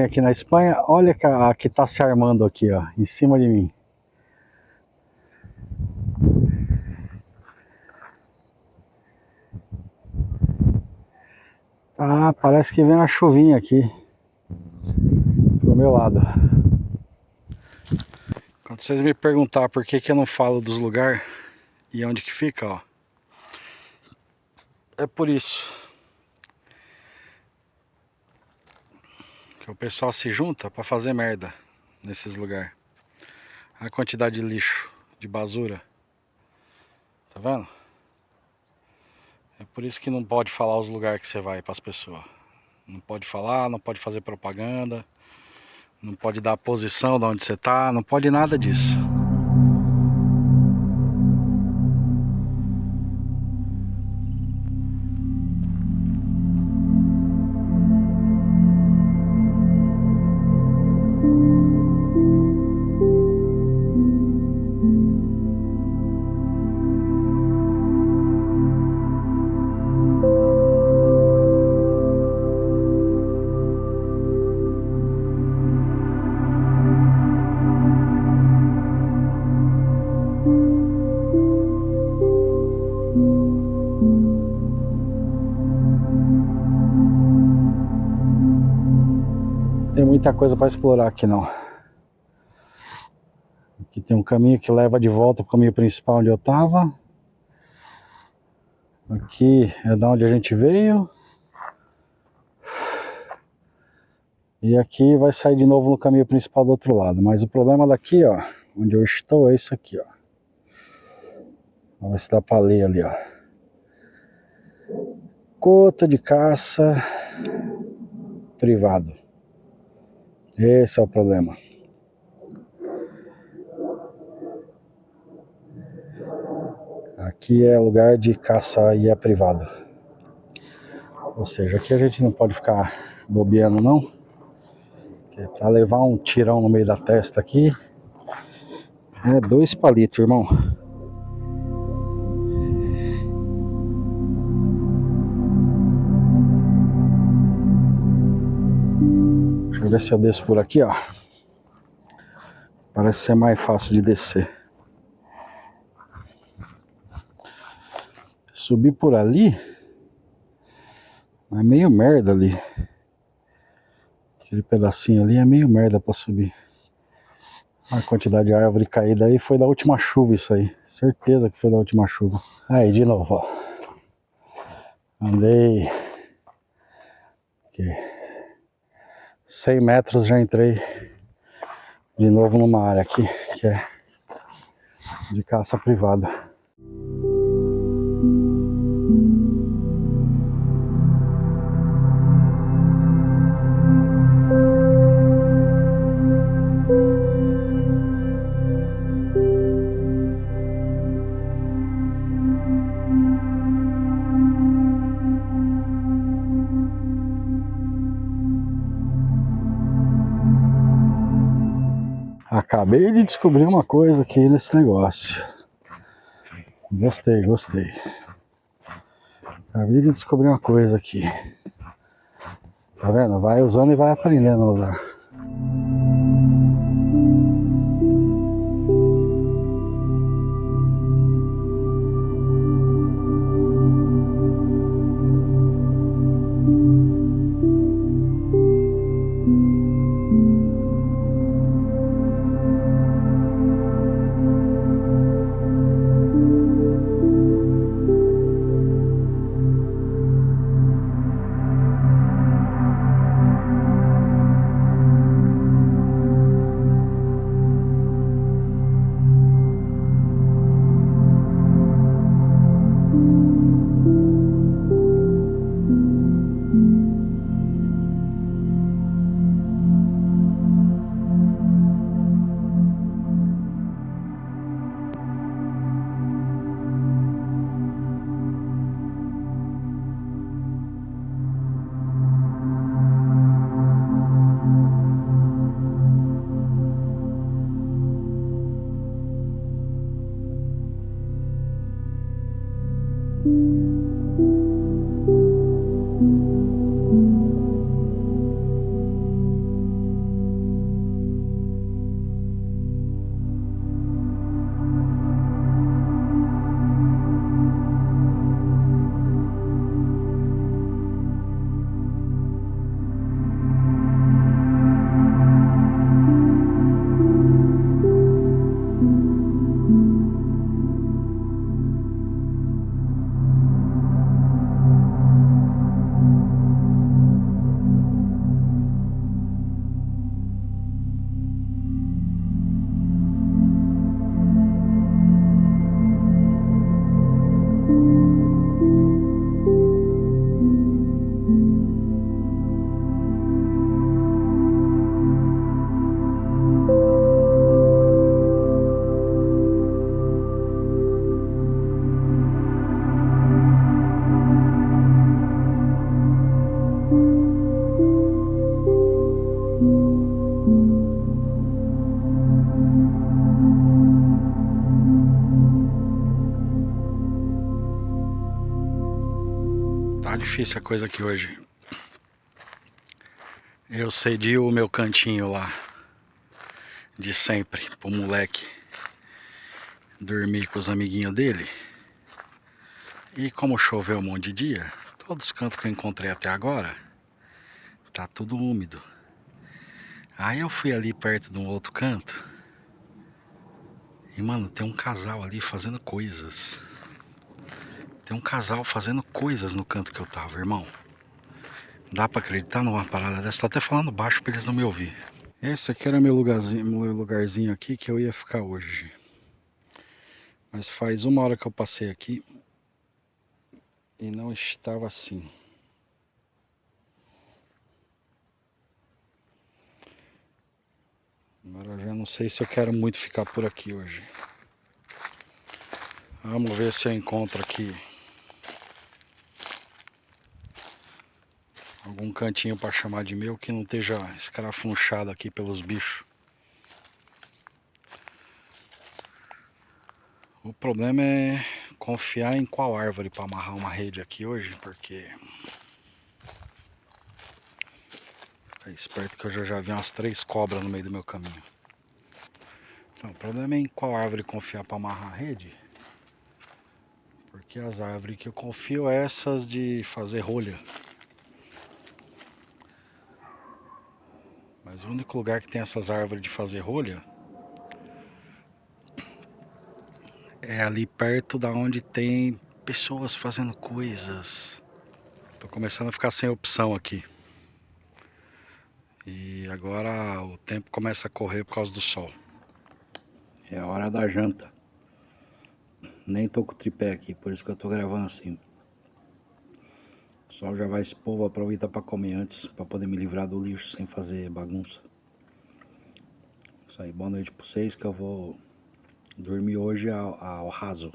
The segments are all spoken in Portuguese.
aqui na Espanha. Olha a que tá se armando aqui, ó, em cima de mim. Ah, parece que vem uma chuvinha aqui pro meu lado. Quando vocês me perguntar por que eu não falo dos lugares e onde que fica, ó, é por isso que o pessoal se junta pra fazer merda nesses lugares. A quantidade de lixo, de basura, tá vendo? É por isso que não pode falar os lugares que você vai pras pessoas. Não pode falar, não pode fazer propaganda, não pode dar a posição de onde você tá, não pode nada disso. Tem muita coisa para explorar aqui não. Aqui tem um caminho que leva de volta para o caminho principal onde eu estava. Aqui é da onde a gente veio. E aqui vai sair de novo no caminho principal do outro lado. Mas o problema daqui, ó, onde eu estou, é isso aqui, ó. Vamos ver se dá para ler ali, ó. Coto de caça privado. Esse é o problema. Aqui é lugar de caça e é privado. Ou seja, aqui a gente não pode ficar bobeando não. Que pra levar um tirão no meio da testa aqui é 2 palitos, irmão. Deixa eu ver se eu desço por aqui, ó. Parece ser mais fácil de descer. Subir por ali é meio merda ali. Aquele pedacinho ali é meio merda pra subir. A quantidade de árvore caída aí foi da última chuva isso aí. Certeza que foi da última chuva. Aí de novo, ó. Andei aqui 100 metros, já entrei de novo numa área aqui que é de caça privada. Acabei de descobrir uma coisa aqui nesse negócio. Gostei, gostei. Acabei de descobrir uma coisa aqui. Tá vendo? Vai usando e vai aprendendo a usar. difícil a coisa aqui hoje. Eu cedi o meu cantinho lá de sempre pro moleque dormir com os amiguinhos dele. E como choveu um monte de dia, todos os cantos que eu encontrei até agora tá tudo úmido. Aí eu fui ali perto de um outro canto e, mano, tem um casal ali fazendo coisas. Tem um casal fazendo coisas no canto que eu tava, irmão. Dá pra acreditar numa parada dessa? Tô até falando baixo pra eles não me ouvir. Esse aqui era meu lugarzinho aqui que eu ia ficar hoje. Mas faz 1 hora que eu passei aqui e não estava assim. Agora eu já não sei se eu quero muito ficar por aqui hoje. Vamos ver se eu encontro aqui algum cantinho para chamar de meu que não esteja escarafunchado aqui pelos bichos. O problema é confiar em qual árvore para amarrar uma rede aqui hoje, porque é esperto que eu já vi umas 3 cobras no meio do meu caminho. Então, o problema é em qual árvore confiar para amarrar a rede, porque as árvores que eu confio é essas de fazer rolha. Mas o único lugar que tem essas árvores de fazer rolha é ali perto da onde tem pessoas fazendo coisas. Tô começando a ficar sem opção aqui. E agora o tempo começa a correr por causa do sol. É a hora da janta. Nem tô com o tripé aqui, por isso que eu tô gravando assim. O sol já vai se pôr, vou aproveitar para comer antes, para poder me livrar do lixo sem fazer bagunça. Isso aí, boa noite pra vocês, que eu vou dormir hoje ao raso.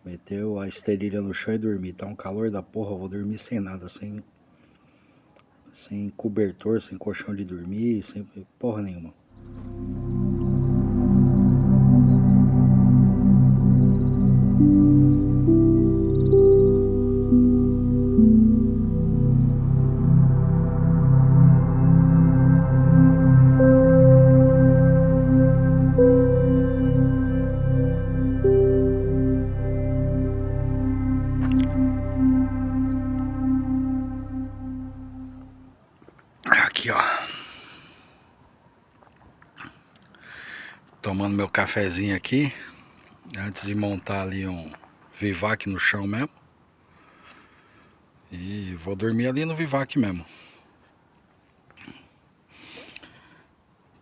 Meteu a esterilha no chão e dormir. Tá um calor da porra, eu vou dormir sem nada, sem cobertor, sem colchão de dormir, sem porra nenhuma. Aqui, ó. Tomando meu cafezinho aqui, antes de montar ali um vivac no chão mesmo. E vou dormir ali no vivac mesmo.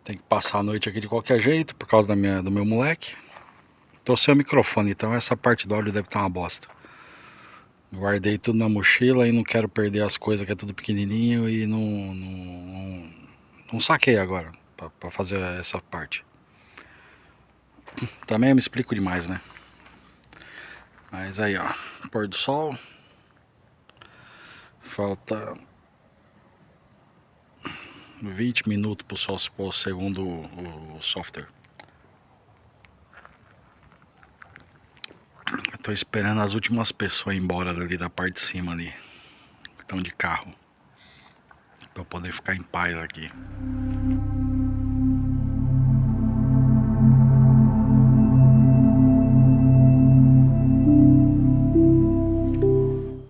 Tem que passar a noite aqui de qualquer jeito, por causa do meu moleque. Tô sem o microfone, então essa parte do áudio deve estar uma bosta. Guardei tudo na mochila e não quero perder as coisas, que é tudo pequenininho, e não saquei agora pra fazer essa parte. Também eu me explico demais, né? Mas aí, ó, pôr do sol. Falta 20 minutos pro sol se pôr, segundo o software. Eu tô esperando as últimas pessoas ir embora ali da parte de cima ali, que estão de carro, pra eu poder ficar em paz aqui.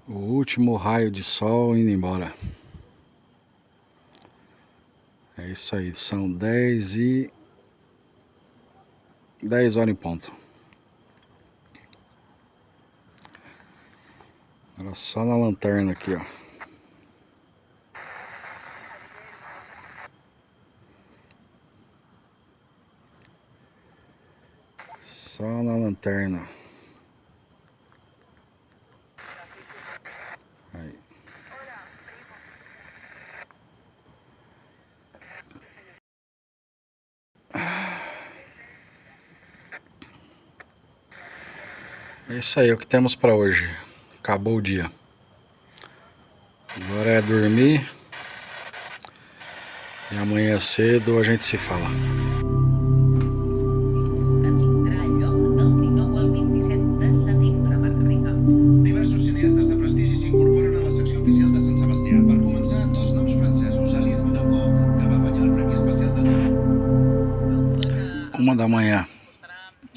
O último raio de sol indo embora. É isso aí, são 10 horas em ponto. Era só na lanterna aqui, ó. Só na lanterna. Aí. É isso aí, é o que temos pra hoje. Acabou o dia. Agora é dormir. E amanhã cedo a gente se fala. Diversos cineastes de prestigi s'incorporen 1 da manhã.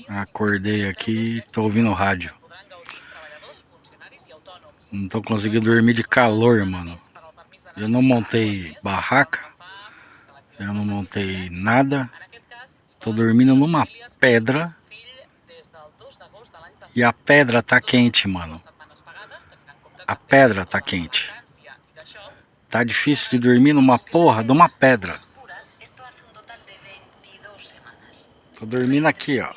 Acordei aqui e tô ouvindo rádio. Não tô conseguindo dormir de calor, mano. Eu não montei barraca. Eu não montei nada. Tô dormindo numa pedra. E a pedra tá quente, mano. A pedra tá quente. Tá difícil de dormir numa porra de uma pedra. Tô dormindo aqui, ó.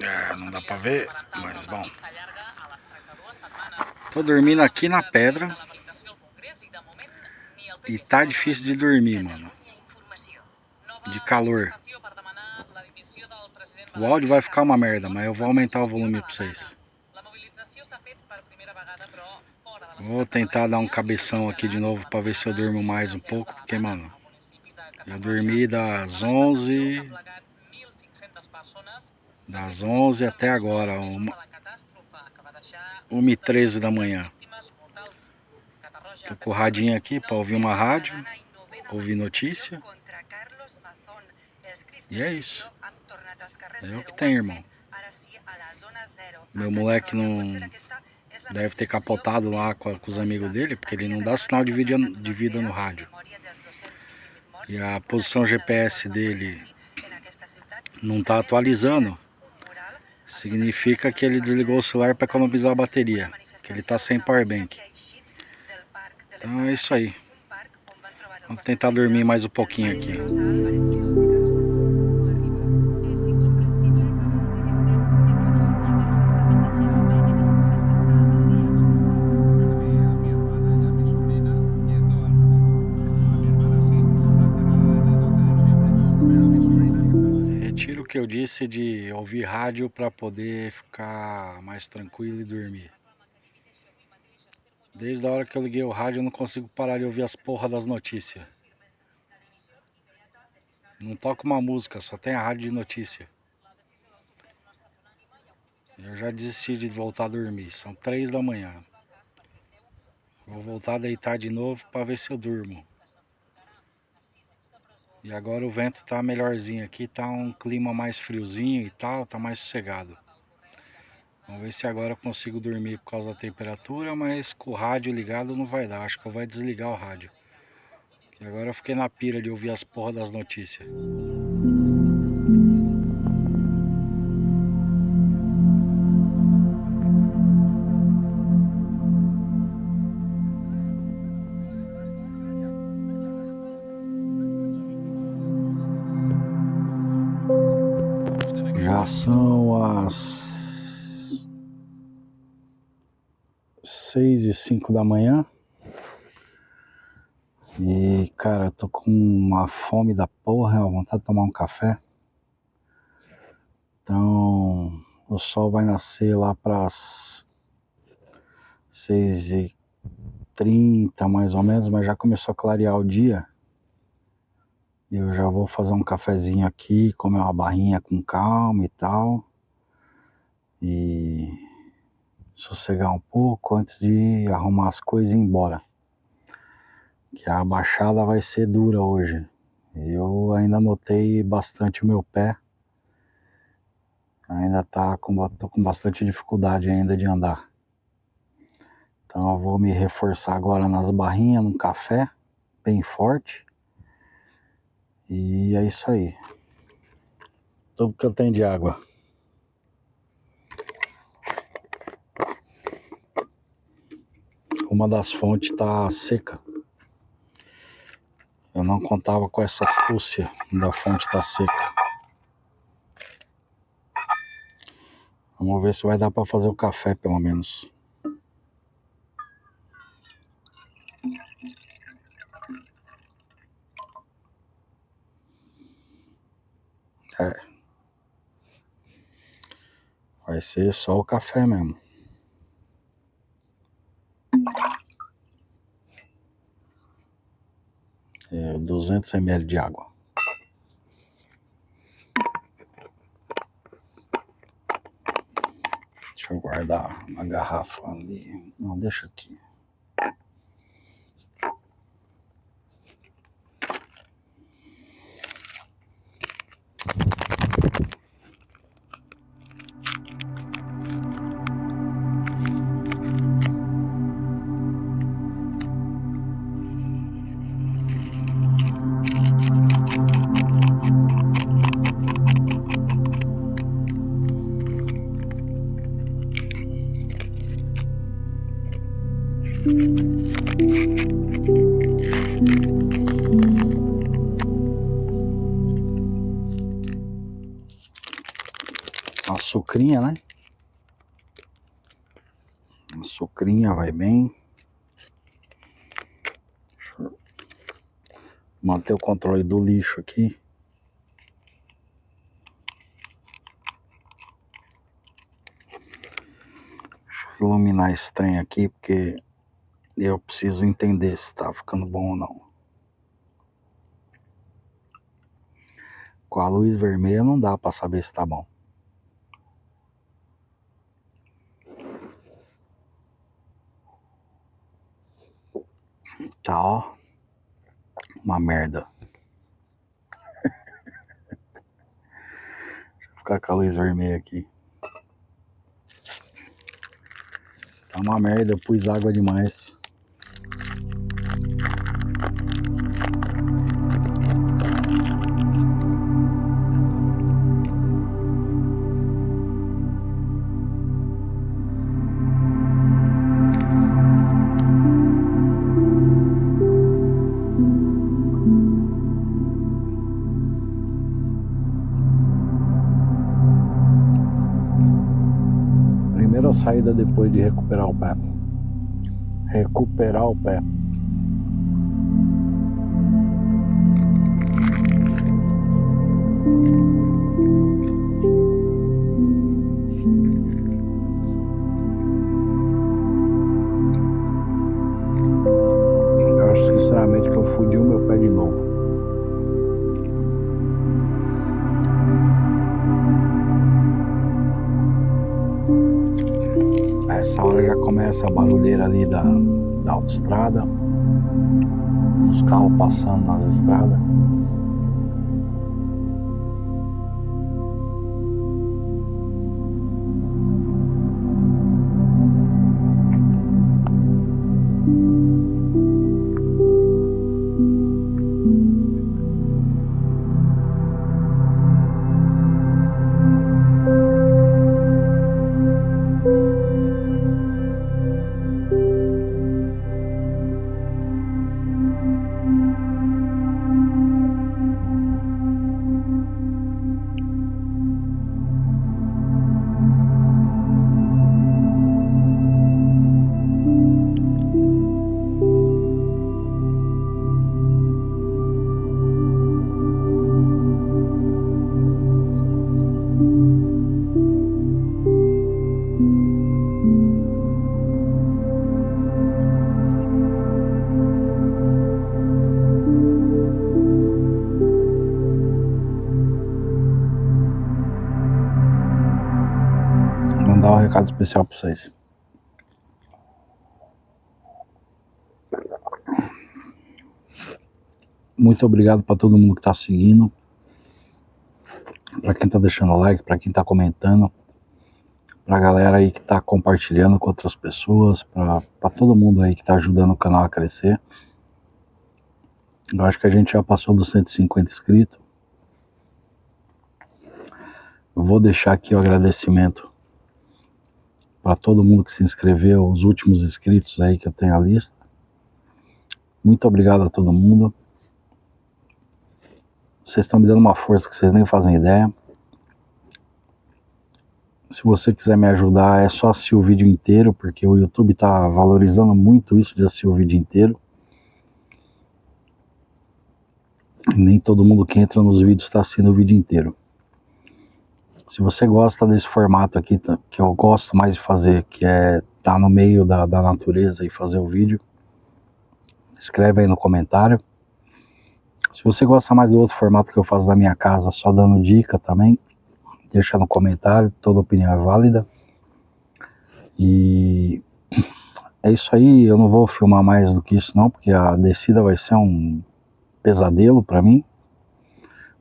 É, não dá pra ver, mas bom. Tô dormindo aqui na pedra. E tá difícil de dormir, mano. De calor. O áudio vai ficar uma merda, mas eu vou aumentar o volume pra vocês. Vou tentar dar um cabeção aqui de novo pra ver se eu durmo mais um pouco, porque, mano, eu dormi das 11 até agora, 1h13 da manhã. Tô com o radinho aqui pra ouvir uma rádio, ouvir notícia. E é isso. É o que tem, irmão. Meu moleque não deve ter capotado lá com os amigos dele, porque ele não dá sinal de vida no rádio. E a posição GPS dele não tá atualizando. Significa que ele desligou o celular para economizar a bateria, que ele tá sem powerbank. Então é isso aí. Vamos tentar dormir mais um pouquinho aqui. Retiro o que eu disse de ouvir rádio para poder ficar mais tranquilo e dormir. Desde a hora que eu liguei o rádio eu não consigo parar de ouvir as porra das notícias. Não toca uma música, só tem a rádio de notícia. Eu já desisti de voltar a dormir, são 3 da manhã. Vou voltar a deitar de novo para ver se eu durmo. E agora o vento tá melhorzinho aqui, tá um clima mais friozinho e tal, tá mais sossegado. Vamos ver se agora eu consigo dormir por causa da temperatura, mas com o rádio ligado não vai dar, acho que eu vou desligar o rádio. E agora eu fiquei na pira de ouvir as porra das notícias. Já são as 6h05 da manhã. E cara, eu tô com uma fome da porra, vontade de tomar um café. Então o sol vai nascer lá pras 6h30 mais ou menos, mas já começou a clarear o dia. Eu já vou fazer um cafezinho aqui, comer uma barrinha com calma e tal. E sossegar um pouco antes de arrumar as coisas e ir embora. Que a baixada vai ser dura hoje. Eu ainda notei bastante o meu pé. Ainda tô com bastante dificuldade ainda de andar. Então eu vou me reforçar agora nas barrinhas, num café, bem forte. E é isso aí. Tudo que eu tenho de água. Uma das fontes tá seca. Eu não contava com essa astúcia da fonte tá seca. Vamos ver se vai dar para fazer o café pelo menos. É. Vai ser só o café mesmo. É 200 ml de água. Deixa eu guardar uma garrafa ali. Não, deixa aqui. Uma sucrinha, né? Uma sucrinha vai bem. Deixa eu manter o controle do lixo aqui. Deixa eu iluminar esse trem aqui, porque eu preciso entender se tá ficando bom ou não. Com a luz vermelha não dá pra saber se tá bom. Tá, ó. Uma merda. Deixa eu ficar com a luz vermelha aqui. Tá uma merda, eu pus água demais. Primeira saída depois de recuperar o pé. Recuperar o pé. Eu acho sinceramente que eu fudi o meu pé de novo. Essa hora já começa a barulheira ali da autoestrada. Os carros passando nas estradas. Mandar um recado especial pra vocês. Muito obrigado para todo mundo que tá seguindo. Para quem tá deixando like, para quem tá comentando. Pra galera aí que tá compartilhando com outras pessoas. Pra todo mundo aí que tá ajudando o canal a crescer. Eu acho que a gente já passou dos 150 inscritos. Eu vou deixar aqui o agradecimento para todo mundo que se inscreveu, os últimos inscritos aí que eu tenho a lista. Muito obrigado a todo mundo. Vocês estão me dando uma força que vocês nem fazem ideia. Se você quiser me ajudar, é só assistir o vídeo inteiro, porque o YouTube está valorizando muito isso de assistir o vídeo inteiro. E nem todo mundo que entra nos vídeos está assistindo o vídeo inteiro. Se você gosta desse formato aqui, que eu gosto mais de fazer, que é estar no meio da natureza e fazer o vídeo, escreve aí no comentário. Se você gosta mais do outro formato que eu faço da minha casa, só dando dica também, deixa no comentário, toda opinião é válida. E é isso aí, eu não vou filmar mais do que isso não, porque a descida vai ser um pesadelo pra mim,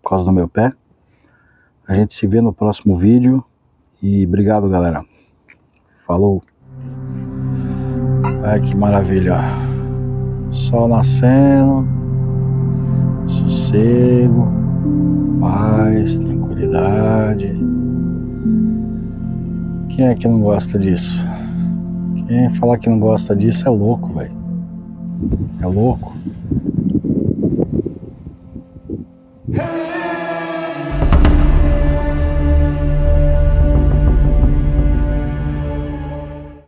por causa do meu pé. A gente se vê no próximo vídeo e obrigado, galera. Falou. Ai, que maravilha. Sol nascendo, sossego, paz, tranquilidade. Quem é que não gosta disso? Quem falar que não gosta disso é louco, velho. É louco. Hey!